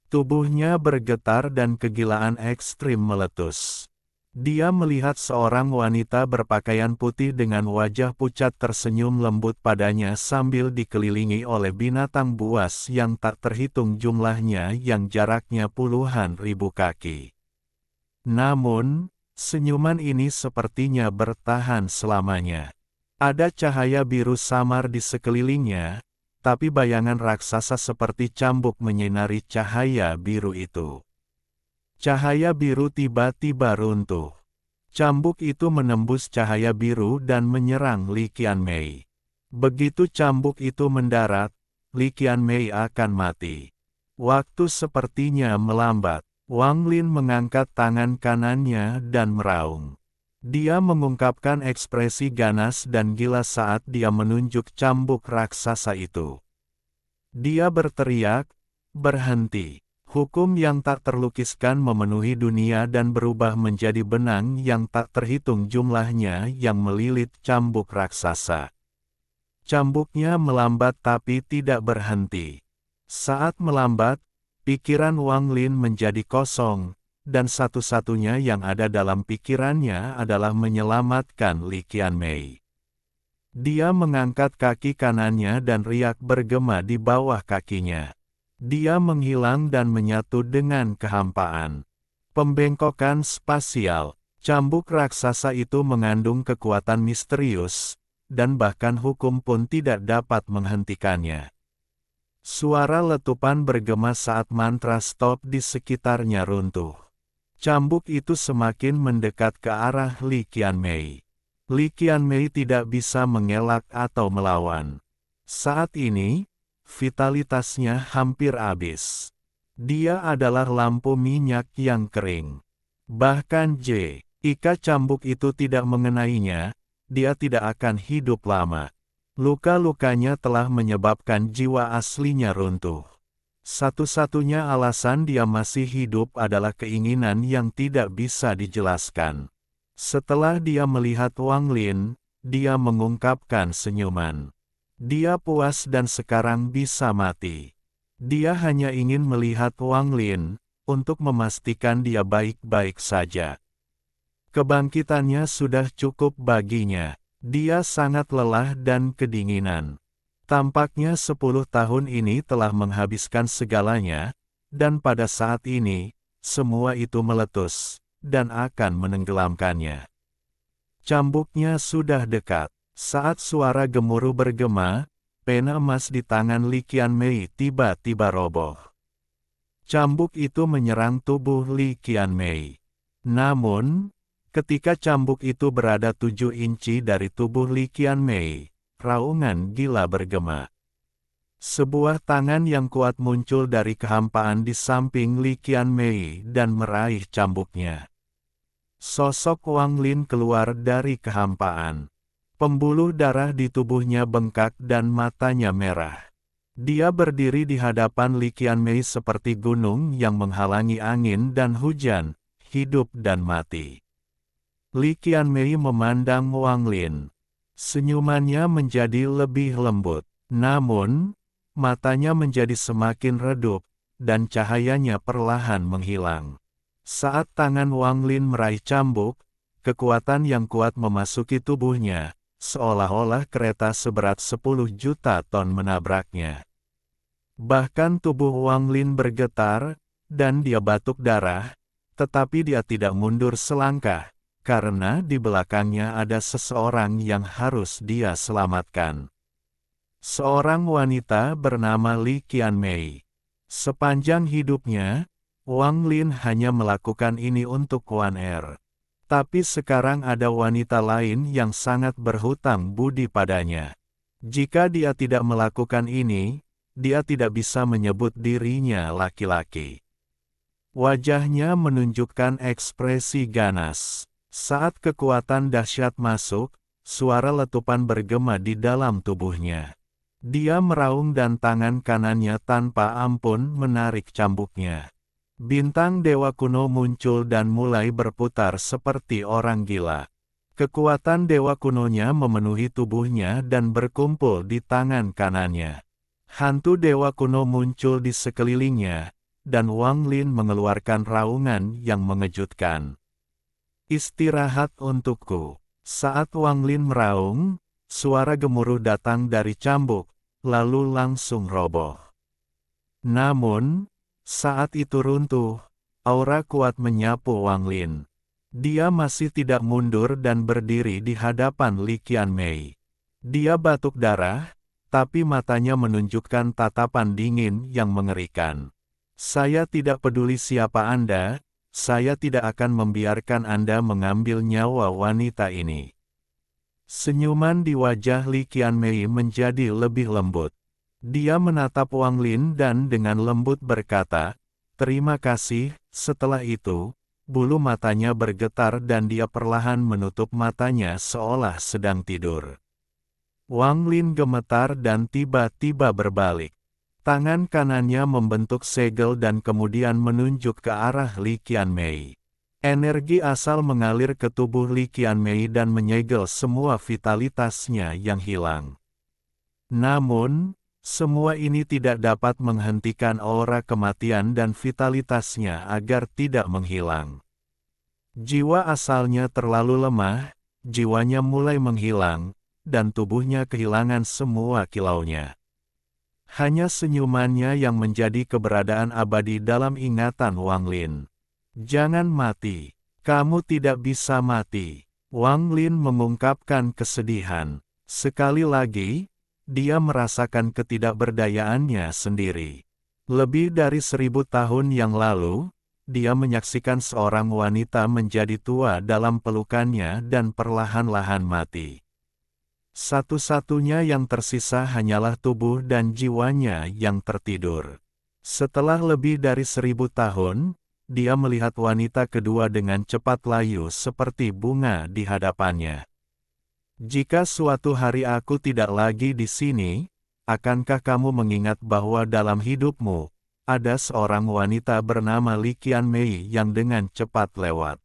Tubuhnya bergetar dan kegilaan ekstrim meletus. Dia melihat seorang wanita berpakaian putih dengan wajah pucat tersenyum lembut padanya sambil dikelilingi oleh binatang buas yang tak terhitung jumlahnya yang jaraknya puluhan ribu kaki. Namun, senyuman ini sepertinya bertahan selamanya. Ada cahaya biru samar di sekelilingnya, tapi bayangan raksasa seperti cambuk menyinari cahaya biru itu. Cahaya biru tiba-tiba runtuh. Cambuk itu menembus cahaya biru dan menyerang Li Qianmei. Begitu cambuk itu mendarat, Li Qianmei akan mati. Waktu sepertinya melambat. Wang Lin mengangkat tangan kanannya dan meraung. Dia mengungkapkan ekspresi ganas dan gila saat dia menunjuk cambuk raksasa itu. Dia berteriak, "Berhenti!" Hukum yang tak terlukiskan memenuhi dunia dan berubah menjadi benang yang tak terhitung jumlahnya yang melilit cambuk raksasa. Cambuknya melambat tapi tidak berhenti. Saat melambat, pikiran Wang Lin menjadi kosong, dan satu-satunya yang ada dalam pikirannya adalah menyelamatkan Li Qianmei. Dia mengangkat kaki kanannya dan riak bergema di bawah kakinya. Dia menghilang dan menyatu dengan kehampaan. Pembengkokan spasial. Cambuk raksasa itu mengandung kekuatan misterius, dan bahkan hukum pun tidak dapat menghentikannya. Suara letupan bergema saat mantra stop di sekitarnya runtuh. Cambuk itu semakin mendekat ke arah Li Qianmei. Li Qianmei tidak bisa mengelak atau melawan. Saat ini, vitalitasnya hampir habis. Dia adalah lampu minyak yang kering. Bahkan jika cambuk itu tidak mengenainya, dia tidak akan hidup lama. Luka-lukanya telah menyebabkan jiwa aslinya runtuh. Satu-satunya alasan dia masih hidup adalah keinginan yang tidak bisa dijelaskan. Setelah dia melihat Wang Lin, dia mengungkapkan senyuman. Dia puas dan sekarang bisa mati. Dia hanya ingin melihat Wang Lin, untuk memastikan dia baik-baik saja. Kebangkitannya sudah cukup baginya. Dia sangat lelah dan kedinginan. Tampaknya 10 tahun ini telah menghabiskan segalanya, dan pada saat ini, semua itu meletus, dan akan menenggelamkannya. Cambuknya sudah dekat. Saat suara gemuruh bergema, pena emas di tangan Li Qianmei tiba-tiba roboh. Cambuk itu menyerang tubuh Li Qianmei. Namun, ketika cambuk itu berada 7 inci dari tubuh Li Qianmei, raungan gila bergema. Sebuah tangan yang kuat muncul dari kehampaan di samping Li Qianmei dan meraih cambuknya. Sosok Wang Lin keluar dari kehampaan. Pembuluh darah di tubuhnya bengkak dan matanya merah. Dia berdiri di hadapan Li Qianmei seperti gunung yang menghalangi angin dan hujan, hidup dan mati. Li Qianmei memandang Wang Lin. Senyumannya menjadi lebih lembut. Namun, matanya menjadi semakin redup, dan cahayanya perlahan menghilang. Saat tangan Wang Lin meraih cambuk, kekuatan yang kuat memasuki tubuhnya, seolah-olah kereta seberat 10 juta ton menabraknya. Bahkan tubuh Wang Lin bergetar, dan dia batuk darah, tetapi dia tidak mundur selangkah, karena di belakangnya ada seseorang yang harus dia selamatkan. Seorang wanita bernama Li Qianmei. Sepanjang hidupnya, Wang Lin hanya melakukan ini untuk Wan Er. Tapi sekarang ada wanita lain yang sangat berhutang budi padanya. Jika dia tidak melakukan ini, dia tidak bisa menyebut dirinya laki-laki. Wajahnya menunjukkan ekspresi ganas. Saat kekuatan dahsyat masuk, suara letupan bergema di dalam tubuhnya. Dia meraung dan tangan kanannya tanpa ampun menarik cambuknya. Bintang dewa kuno muncul dan mulai berputar seperti orang gila. Kekuatan dewa kunonya memenuhi tubuhnya dan berkumpul di tangan kanannya. Hantu dewa kuno muncul di sekelilingnya, dan Wang Lin mengeluarkan raungan yang mengejutkan. Istirahat untukku. Saat Wang Lin meraung, suara gemuruh datang dari cambuk, lalu langsung roboh. Namun, saat itu runtuh, aura kuat menyapu Wang Lin. Dia masih tidak mundur dan berdiri di hadapan Li Qianmei. Dia batuk darah, tapi matanya menunjukkan tatapan dingin yang mengerikan. Saya tidak peduli siapa Anda, saya tidak akan membiarkan Anda mengambil nyawa wanita ini. Senyuman di wajah Li Qianmei menjadi lebih lembut. Dia menatap Wang Lin dan dengan lembut berkata, "Terima kasih." Setelah itu, bulu matanya bergetar dan dia perlahan menutup matanya seolah sedang tidur. Wang Lin gemetar dan tiba-tiba berbalik. Tangan kanannya membentuk segel dan kemudian menunjuk ke arah Li Qianmei. Energi asal mengalir ke tubuh Li Qianmei dan menyegel semua vitalitasnya yang hilang. Namun, semua ini tidak dapat menghentikan aura kematian dan vitalitasnya agar tidak menghilang. Jiwa asalnya terlalu lemah, jiwanya mulai menghilang, dan tubuhnya kehilangan semua kilaunya. Hanya senyumannya yang menjadi keberadaan abadi dalam ingatan Wang Lin. "Jangan mati. Kamu tidak bisa mati." Wang Lin mengungkapkan kesedihan. Sekali lagi, dia merasakan ketidakberdayaannya sendiri. Lebih dari 1000 tahun yang lalu, dia menyaksikan seorang wanita menjadi tua dalam pelukannya dan perlahan-lahan mati. Satu-satunya yang tersisa hanyalah tubuh dan jiwanya yang tertidur. Setelah lebih dari 1000 tahun, dia melihat wanita kedua dengan cepat layu seperti bunga di hadapannya. "Jika suatu hari aku tidak lagi di sini, akankah kamu mengingat bahwa dalam hidupmu, ada seorang wanita bernama Li Qianmei yang dengan cepat lewat?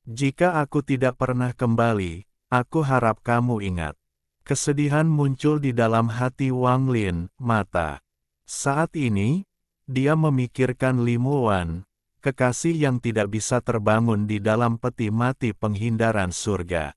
Jika aku tidak pernah kembali, aku harap kamu ingat." Kesedihan muncul di dalam hati Wang Lin, mata. Saat ini, dia memikirkan Li Muwan, kekasih yang tidak bisa terbangun di dalam peti mati penghindaran surga.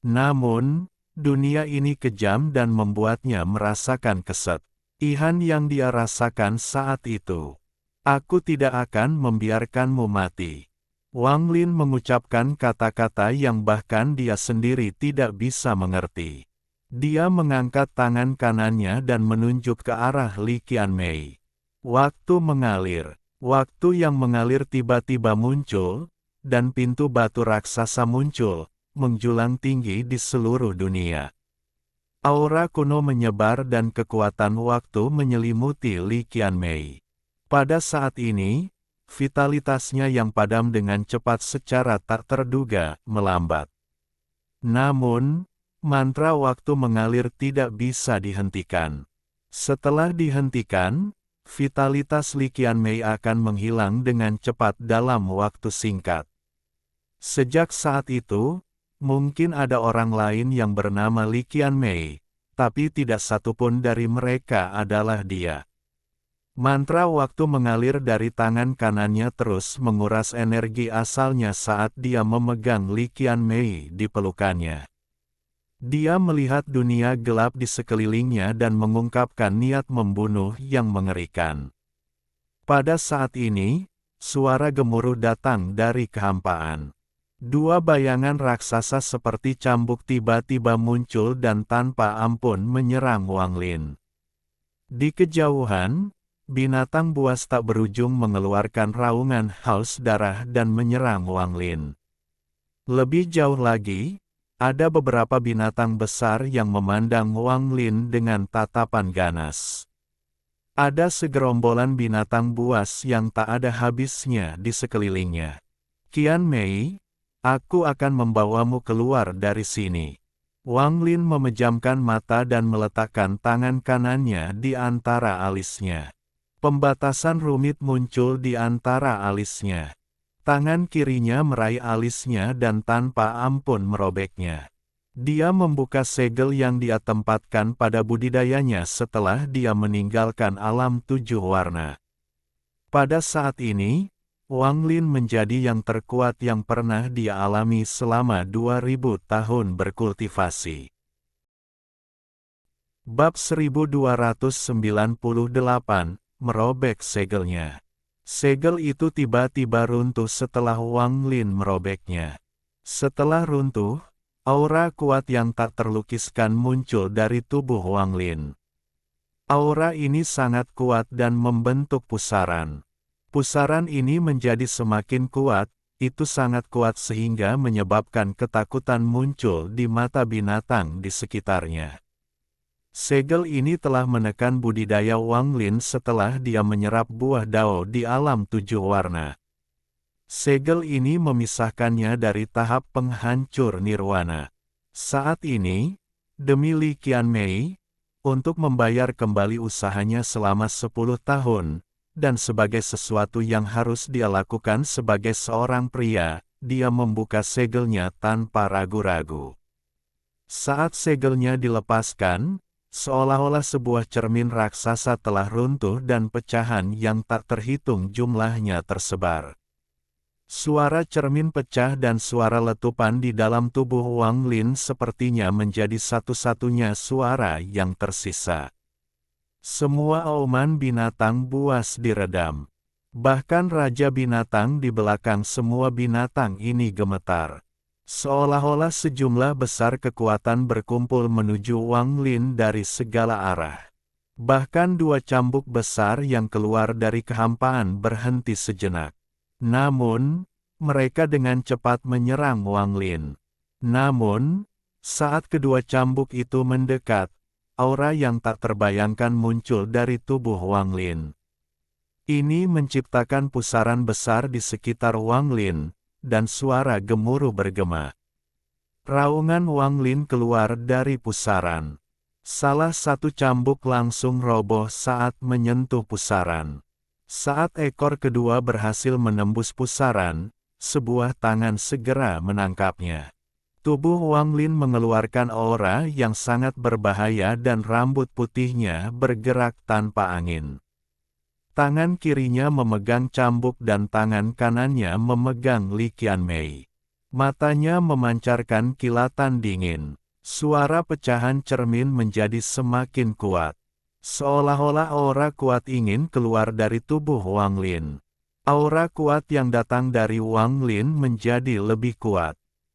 Namun, dunia ini kejam dan membuatnya merasakan kesedihan yang dia rasakan saat itu. "Aku tidak akan membiarkanmu mati." Wang Lin mengucapkan kata-kata yang bahkan dia sendiri tidak bisa mengerti. Dia mengangkat tangan kanannya dan menunjuk ke arah Li Qianmei. Waktu mengalir. Waktu yang mengalir tiba-tiba muncul, dan pintu batu raksasa muncul, menjulang tinggi di seluruh dunia. Aura kuno menyebar dan kekuatan waktu menyelimuti Li Qianmei. Pada saat ini, vitalitasnya yang padam dengan cepat secara tak terduga, melambat. Namun, mantra waktu mengalir tidak bisa dihentikan. Setelah dihentikan, vitalitas Li Qianmei akan menghilang dengan cepat dalam waktu singkat. Sejak saat itu, mungkin ada orang lain yang bernama Li Qianmei, tapi tidak satupun dari mereka adalah dia. Mantra waktu mengalir dari tangan kanannya terus menguras energi asalnya saat dia memegang Li Qianmei di pelukannya. Dia melihat dunia gelap di sekelilingnya dan mengungkapkan niat membunuh yang mengerikan. Pada saat ini, suara gemuruh datang dari kehampaan. Dua bayangan raksasa seperti cambuk tiba-tiba muncul dan tanpa ampun menyerang Wang Lin. Di kejauhan, binatang buas tak berujung mengeluarkan raungan haus darah dan menyerang Wang Lin. Lebih jauh lagi, ada beberapa binatang besar yang memandang Wang Lin dengan tatapan ganas. Ada segerombolan binatang buas yang tak ada habisnya di sekelilingnya. Qian Mei, aku akan membawamu keluar dari sini. Wang Lin memejamkan mata dan meletakkan tangan kanannya di antara alisnya. Pembatasan rumit muncul di antara alisnya. Tangan kirinya meraih alisnya dan tanpa ampun merobeknya. Dia membuka segel yang dia tempatkan pada budidayanya setelah dia meninggalkan alam 7 warna. Pada saat ini, Wang Lin menjadi yang terkuat yang pernah dia alami selama 2000 tahun berkultivasi. Bab 1298, merobek segelnya. Segel itu tiba-tiba runtuh setelah Wang Lin merobeknya. Setelah runtuh, aura kuat yang tak terlukiskan muncul dari tubuh Wang Lin. Aura ini sangat kuat dan membentuk pusaran. Pusaran ini menjadi semakin kuat, itu sangat kuat sehingga menyebabkan ketakutan muncul di mata binatang di sekitarnya. Segel ini telah menekan budidaya Wang Lin setelah dia menyerap buah dao di alam 7 warna. Segel ini memisahkannya dari tahap penghancur nirwana. Saat ini, demi Li Qianmei, untuk membayar kembali usahanya selama 10 tahun, dan sebagai sesuatu yang harus dia lakukan sebagai seorang pria, dia membuka segelnya tanpa ragu-ragu. Saat segelnya dilepaskan, seolah-olah sebuah cermin raksasa telah runtuh dan pecahan yang tak terhitung jumlahnya tersebar. Suara cermin pecah dan suara letupan di dalam tubuh Wang Lin sepertinya menjadi satu-satunya suara yang tersisa. Semua auman binatang buas diredam. Bahkan raja binatang di belakang semua binatang ini gemetar. Seolah-olah sejumlah besar kekuatan berkumpul menuju Wang Lin dari segala arah. Bahkan dua cambuk besar yang keluar dari kehampaan berhenti sejenak. Namun, mereka dengan cepat menyerang Wang Lin. Namun, saat kedua cambuk itu mendekat, aura yang tak terbayangkan muncul dari tubuh Wang Lin. Ini menciptakan pusaran besar di sekitar Wang Lin, dan suara gemuruh bergema. Raungan Wang Lin keluar dari pusaran. Salah satu cambuk langsung roboh saat menyentuh pusaran. Saat ekor kedua berhasil menembus pusaran, sebuah tangan segera menangkapnya. Tubuh Wang Lin mengeluarkan aura yang sangat berbahaya dan rambut putihnya bergerak tanpa angin. Tangan kirinya memegang cambuk dan tangan kanannya memegang Li Qianmei. Matanya memancarkan kilatan dingin. Suara pecahan cermin menjadi semakin kuat. Seolah-olah aura kuat ingin keluar dari tubuh Wang Lin. Aura kuat yang datang dari Wang Lin menjadi lebih kuat.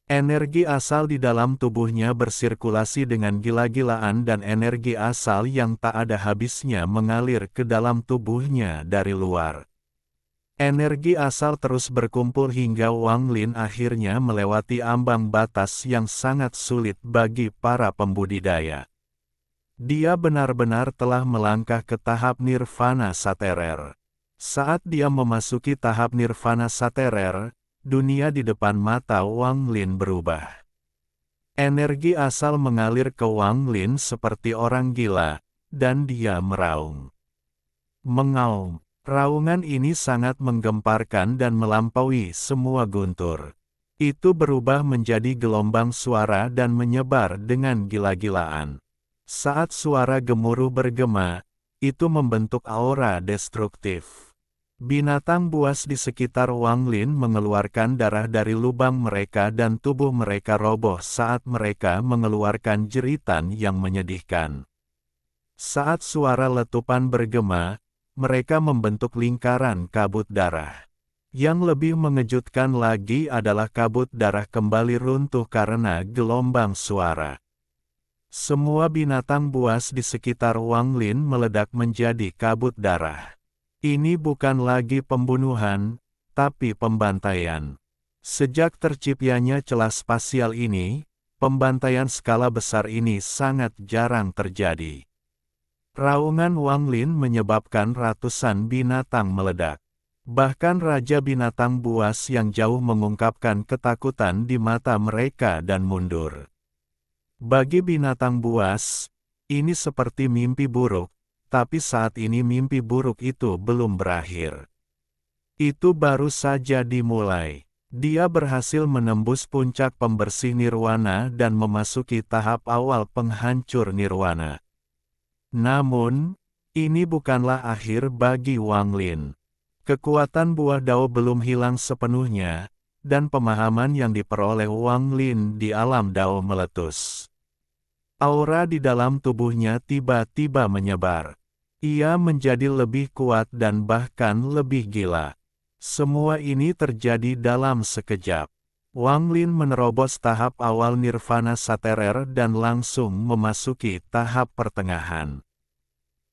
Energi asal di dalam tubuhnya bersirkulasi dengan gila-gilaan dan energi asal yang tak ada habisnya mengalir ke dalam tubuhnya dari luar. Energi asal terus berkumpul hingga Wang Lin akhirnya melewati ambang batas yang sangat sulit bagi para pembudidaya. Dia benar-benar telah melangkah ke tahap nirvana saterer. Saat dia memasuki tahap nirvana saterer, dunia di depan mata Wang Lin berubah. Energi asal mengalir ke Wang Lin seperti orang gila, dan dia meraung. Mengaum. Raungan ini sangat menggemparkan dan melampaui semua guntur. Itu berubah menjadi gelombang suara dan menyebar dengan gila-gilaan. Saat suara gemuruh bergema, itu membentuk aura destruktif. Binatang buas di sekitar Wang Lin mengeluarkan darah dari lubang mereka dan tubuh mereka roboh saat mereka mengeluarkan jeritan yang menyedihkan. Saat suara letupan bergema, mereka membentuk lingkaran kabut darah. Yang lebih mengejutkan lagi adalah kabut darah kembali runtuh karena gelombang suara. Semua binatang buas di sekitar Wang Lin meledak menjadi kabut darah. Ini bukan lagi pembunuhan, tapi pembantaian. Sejak terciptanya celah spasial ini, pembantaian skala besar ini sangat jarang terjadi. Raungan Wang Lin menyebabkan ratusan binatang meledak. Bahkan Raja Binatang Buas yang jauh mengungkapkan ketakutan di mata mereka dan mundur. Bagi binatang buas, ini seperti mimpi buruk. Tapi saat ini mimpi buruk itu belum berakhir. Itu baru saja dimulai. Dia berhasil menembus puncak pembersih nirwana dan memasuki tahap awal penghancur nirwana. Namun, ini bukanlah akhir bagi Wang Lin. Kekuatan buah dao belum hilang sepenuhnya, dan pemahaman yang diperoleh Wang Lin di alam dao meletus. Aura di dalam tubuhnya tiba-tiba menyebar. Ia menjadi lebih kuat dan bahkan lebih gila. Semua ini terjadi dalam sekejap. Wang Lin menerobos tahap awal nirvana saterer dan langsung memasuki tahap pertengahan.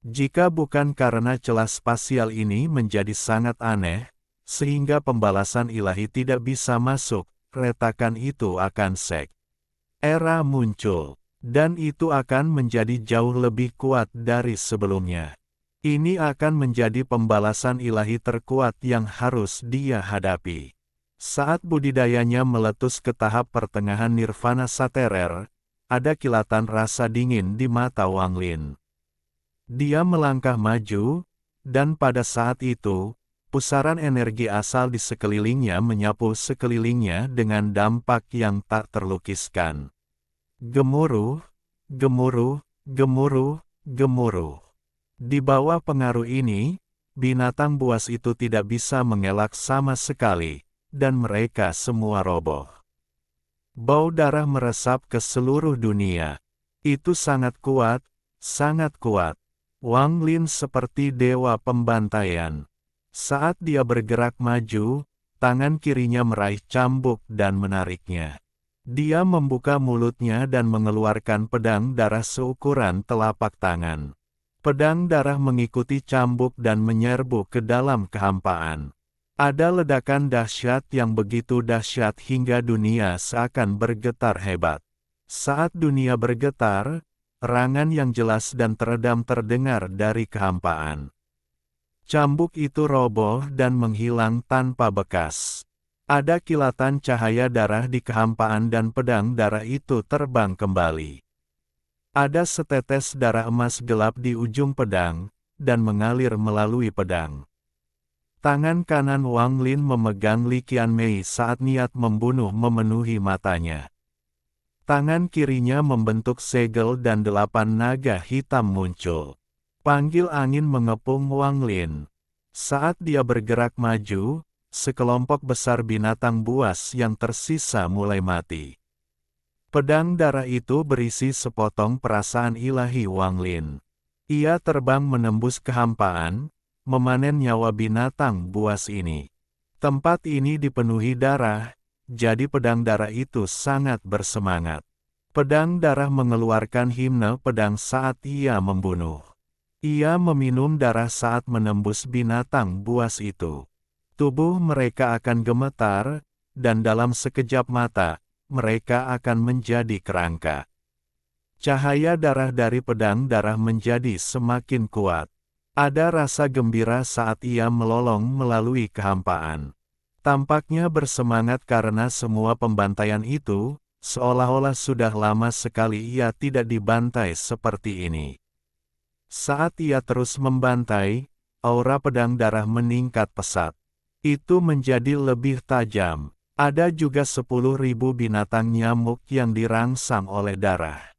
Jika bukan karena celah spasial ini menjadi sangat aneh, sehingga pembalasan ilahi tidak bisa masuk, retakan itu akan era muncul. Dan itu akan menjadi jauh lebih kuat dari sebelumnya. Ini akan menjadi pembalasan ilahi terkuat yang harus dia hadapi. Saat budidayanya meletus ke tahap pertengahan nirvana saterer, ada kilatan rasa dingin di mata Wang Lin. Dia melangkah maju, dan pada saat itu, pusaran energi asal di sekelilingnya menyapu sekelilingnya dengan dampak yang tak terlukiskan. Gemuruh, gemuruh, gemuruh, gemuruh. Di bawah pengaruh ini, binatang buas itu tidak bisa mengelak sama sekali, dan mereka semua roboh. Bau darah meresap ke seluruh dunia. Itu sangat kuat, sangat kuat. Wang Lin seperti dewa pembantaian. Saat dia bergerak maju, tangan kirinya meraih cambuk dan menariknya. Dia membuka mulutnya dan mengeluarkan pedang darah seukuran telapak tangan. Pedang darah mengikuti cambuk dan menyerbu ke dalam kehampaan. Ada ledakan dahsyat yang begitu dahsyat hingga dunia seakan bergetar hebat. Saat dunia bergetar, erangan yang jelas dan teredam terdengar dari kehampaan. Cambuk itu roboh dan menghilang tanpa bekas. Ada kilatan cahaya darah di kehampaan dan pedang darah itu terbang kembali. Ada setetes darah emas gelap di ujung pedang, dan mengalir melalui pedang. Tangan kanan Wang Lin memegang Li Qianmei saat niat membunuh memenuhi matanya. Tangan kirinya membentuk segel dan 8 naga hitam muncul. Panggil angin mengepung Wang Lin. Saat dia bergerak maju, sekelompok besar binatang buas yang tersisa mulai mati. Pedang darah itu berisi sepotong perasaan ilahi Wang Lin. Ia terbang menembus kehampaan, memanen nyawa binatang buas ini. Tempat ini dipenuhi darah, jadi pedang darah itu sangat bersemangat. Pedang darah mengeluarkan himne pedang saat ia membunuh. Ia meminum darah saat menembus binatang buas itu. Tubuh mereka akan gemetar, dan dalam sekejap mata, mereka akan menjadi kerangka. Cahaya darah dari pedang darah menjadi semakin kuat. Ada rasa gembira saat ia melolong melalui kehampaan. Tampaknya bersemangat karena semua pembantaian itu, seolah-olah sudah lama sekali ia tidak dibantai seperti ini. Saat ia terus membantai, aura pedang darah meningkat pesat. Itu menjadi lebih tajam. Ada juga 10.000 binatang nyamuk yang dirangsang oleh darah.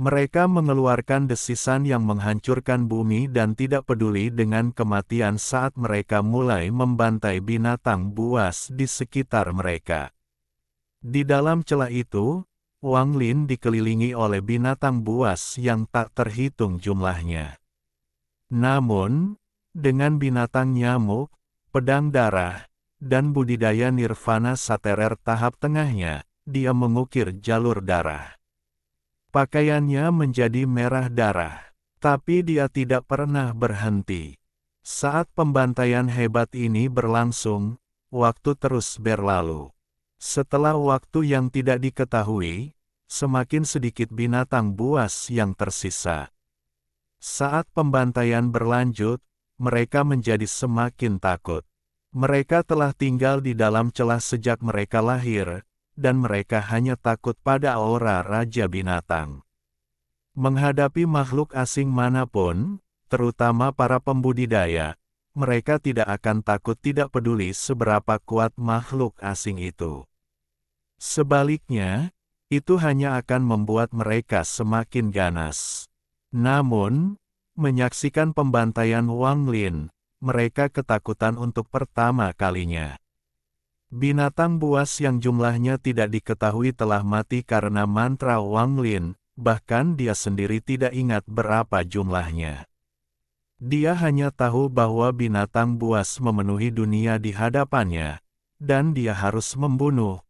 Mereka mengeluarkan desisan yang menghancurkan bumi dan tidak peduli dengan kematian saat mereka mulai membantai binatang buas di sekitar mereka. Di dalam celah itu, Wang Lin dikelilingi oleh binatang buas yang tak terhitung jumlahnya. Namun, dengan binatang nyamuk, pedang darah, dan budidaya nirvana saterer tahap tengahnya, dia mengukir jalur darah. Pakaiannya menjadi merah darah, tapi dia tidak pernah berhenti. Saat pembantaian hebat ini berlangsung, waktu terus berlalu. Setelah waktu yang tidak diketahui, semakin sedikit binatang buas yang tersisa. Saat pembantaian berlanjut, mereka menjadi semakin takut. Mereka telah tinggal di dalam celah sejak mereka lahir, dan mereka hanya takut pada aura Raja Binatang. Menghadapi makhluk asing manapun, terutama para pembudidaya, mereka tidak akan takut tidak peduli seberapa kuat makhluk asing itu. Sebaliknya, itu hanya akan membuat mereka semakin ganas. Namun, menyaksikan pembantaian Wang Lin, mereka ketakutan untuk pertama kalinya. Binatang buas yang jumlahnya tidak diketahui telah mati karena mantra Wang Lin, bahkan dia sendiri tidak ingat berapa jumlahnya. Dia hanya tahu bahwa binatang buas memenuhi dunia di hadapannya, dan dia harus membunuh.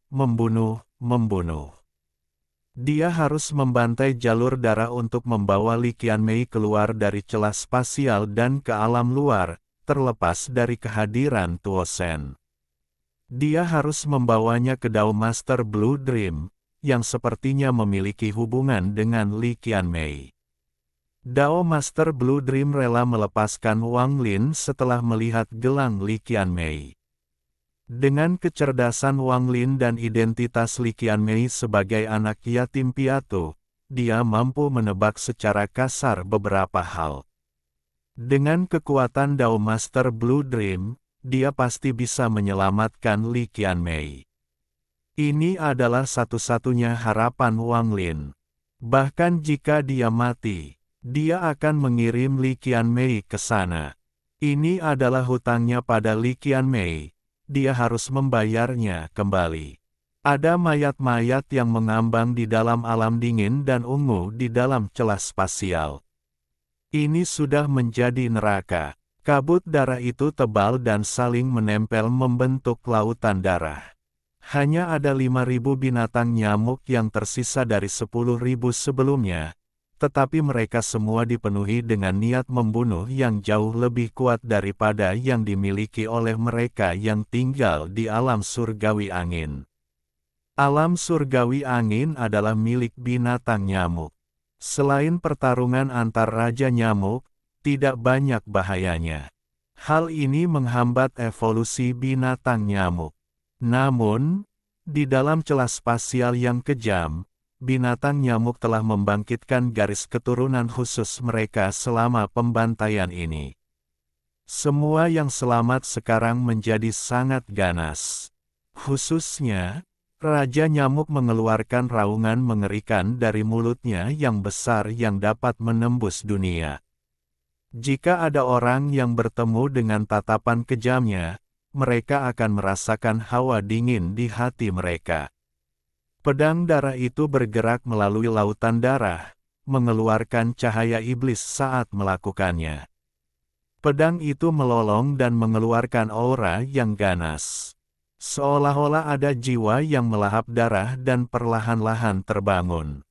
Dia harus membantai jalur darah untuk membawa Li Qianmei keluar dari celah spasial dan ke alam luar, terlepas dari kehadiran Tuo Shen. Dia harus membawanya ke Dao Master Blue Dream, yang sepertinya memiliki hubungan dengan Li Qianmei. Dao Master Blue Dream rela melepaskan Wang Lin setelah melihat gelang Li Qianmei. Dengan kecerdasan Wang Lin dan identitas Li Qianmei sebagai anak yatim piatu, dia mampu menebak secara kasar beberapa hal. Dengan kekuatan Dao Master Blue Dream, dia pasti bisa menyelamatkan Li Qianmei. Ini adalah satu-satunya harapan Wang Lin. Bahkan jika dia mati, dia akan mengirim Li Qianmei ke sana. Ini adalah hutangnya pada Li Qianmei. Dia harus membayarnya kembali. Ada mayat-mayat yang mengambang di dalam alam dingin dan ungu di dalam celah spasial. Ini sudah menjadi neraka. Kabut darah itu tebal dan saling menempel membentuk lautan darah. Hanya ada 5.000 binatang nyamuk yang tersisa dari 10.000 sebelumnya, tetapi mereka semua dipenuhi dengan niat membunuh yang jauh lebih kuat daripada yang dimiliki oleh mereka yang tinggal di alam surgawi angin. Alam surgawi angin adalah milik binatang nyamuk. Selain pertarungan antar raja nyamuk, tidak banyak bahayanya. Hal ini menghambat evolusi binatang nyamuk. Namun, di dalam celah spasial yang kejam, binatang nyamuk telah membangkitkan garis keturunan khusus mereka selama pembantaian ini. Semua yang selamat sekarang menjadi sangat ganas. Khususnya, Raja Nyamuk mengeluarkan raungan mengerikan dari mulutnya yang besar yang dapat menembus dunia. Jika ada orang yang bertemu dengan tatapan kejamnya, mereka akan merasakan hawa dingin di hati mereka. Pedang darah itu bergerak melalui lautan darah, mengeluarkan cahaya iblis saat melakukannya. Pedang itu melolong dan mengeluarkan aura yang ganas. Seolah-olah ada jiwa yang melahap darah dan perlahan-lahan terbangun.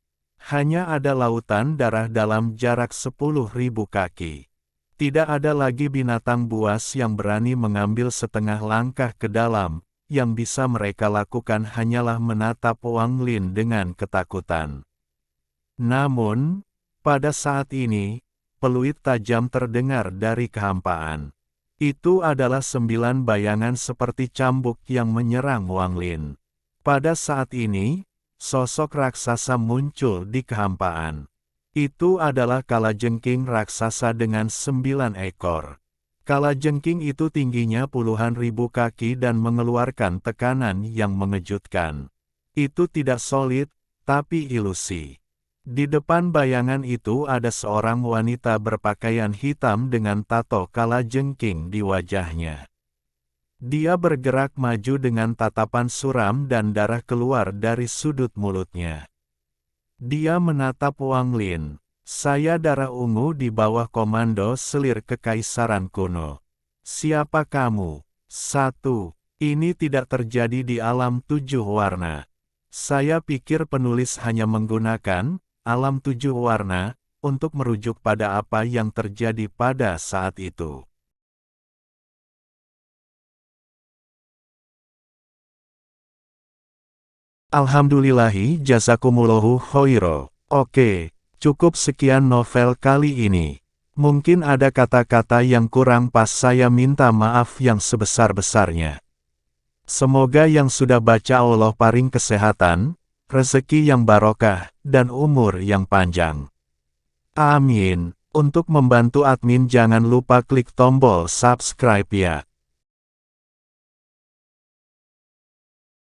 Hanya ada lautan darah dalam jarak 10.000 kaki. Tidak ada lagi binatang buas yang berani mengambil setengah langkah ke dalam, yang bisa mereka lakukan hanyalah menatap Wang Lin dengan ketakutan. Namun, pada saat ini, peluit tajam terdengar dari kehampaan. Itu adalah 9 bayangan seperti cambuk yang menyerang Wang Lin. Pada saat ini, sosok raksasa muncul di kehampaan. Itu adalah kalajengking raksasa dengan 9 ekor. Kalajengking itu tingginya puluhan ribu kaki dan mengeluarkan tekanan yang mengejutkan. Itu tidak solid, tapi ilusi. Di depan bayangan itu ada seorang wanita berpakaian hitam dengan tato kalajengking di wajahnya. Dia bergerak maju dengan tatapan suram dan darah keluar dari sudut mulutnya. Dia menatap Wang Lin. Saya darah ungu di bawah komando selir kekaisaran kuno. Siapa kamu? 1. Ini tidak terjadi di alam 7 warna. Saya pikir penulis hanya menggunakan alam 7 warna untuk merujuk pada apa yang terjadi pada saat itu. Alhamdulillahi jazakumullahu khairo. Oke, cukup sekian novel kali ini. Mungkin ada kata-kata yang kurang pas, saya minta maaf yang sebesar-besarnya. Semoga yang sudah baca Allah paring kesehatan, rezeki yang barokah, dan umur yang panjang. Amin. Untuk membantu admin jangan lupa klik tombol subscribe ya.